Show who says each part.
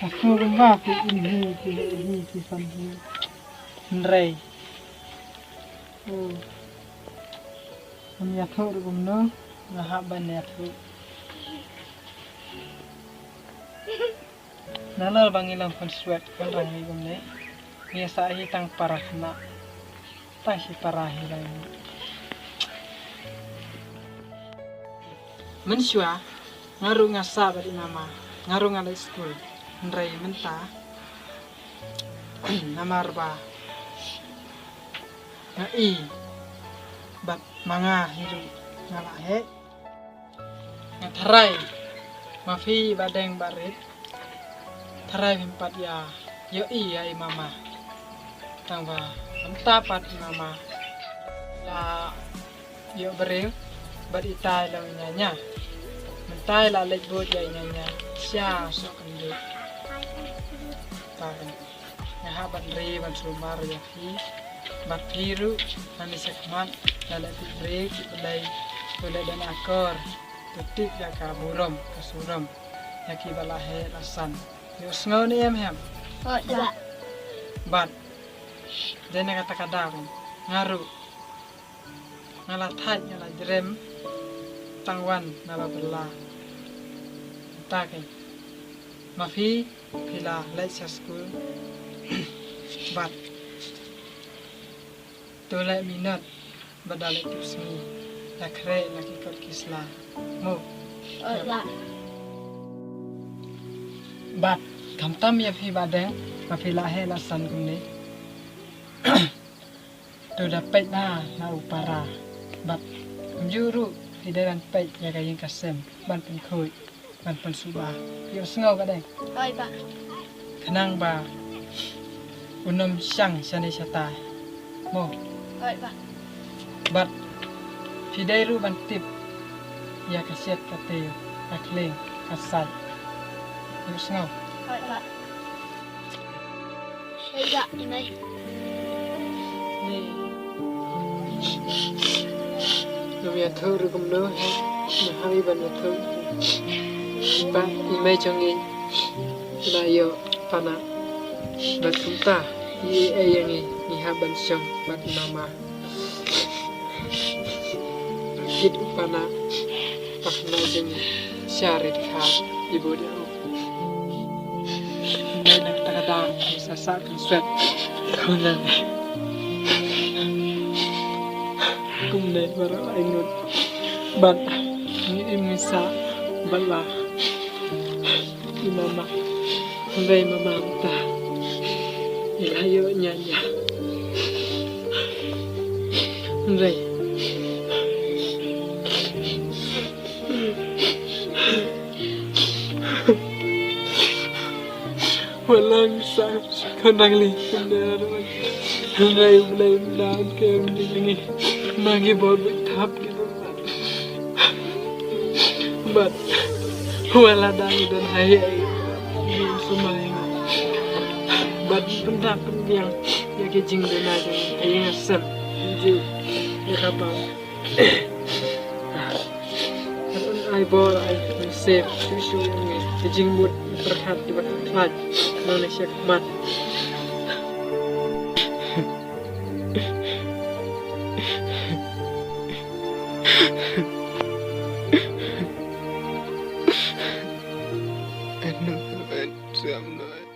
Speaker 1: Aku rumah ini fan Nrei. Oh. Kami aku rumno ngahak ban aku. Nalal bangilang pun sweat kan rangi gumne. Biasa hitang parah na. Tak si parah hilang. Mensua ngaru ngasa bari nama. Ngaru ngala school. Nrei menta. Namar ba. Ngai. Bat manga hiru ngala he. Ngatarai. Mafi badeng barit. Tarai empat ya, yo iya mama, tangba empat mama, la yo bering, beritai la nyanya, mentai la lek bot ya nyanya, sia sok kendut, tahan, nyaha ban ri ban sumar ya fi, bat biru, nani sekman, la break, boleh dan akor, tutik ya kaburom, kasurom, ya kibalahe lasan. Yo ngau ni em hem.
Speaker 2: Oh, dah.
Speaker 1: Bat. Dene kata kadang ngaru. Ngala thai ngala jerem tangwan nala bela. Take. Mafi pila lecha school. Bat. Tolai minat badale tusmi. Lakre laki kot kisla. Mo.
Speaker 2: Oh, dah.
Speaker 1: Bat kamtam ya fi badeng mafi lahe lasan kumni tu dapat na upara bat juru hidaran pait ya kayin kasem ban pen khoi ban pen suba yo sngo badeng
Speaker 2: Oh, dah.
Speaker 1: kenang ba unom sang sani sata mo
Speaker 2: Oh, dah.
Speaker 1: bat hidairu ban tip ya kaset kate akling kasat yo sngo
Speaker 2: Oh, dah. Saya ini.
Speaker 1: Lumia thơ rồi cũng nữa mà hai bạn là thơ bạn email cho nghe là yo pana bạn chúng ta ye yang ni ha ban sang bạn nama hit pana pakna jeng syari kha ibu dia đây là ta đang sa sa kan sweat không là cùng để vào anh ngột bạn nghĩ em sa bala mama đây mama ta ilayo nyanya đây walang sa kanang li đây đây là kem đi nagi bol thap gitu bat wala dang dan hayai di sumai bat benda pendiang ya kejing dan aja ayang asam ju ya kapal ai bol ai save susu ini kejing mut berkat di bat klat Malaysia kemat I know I'm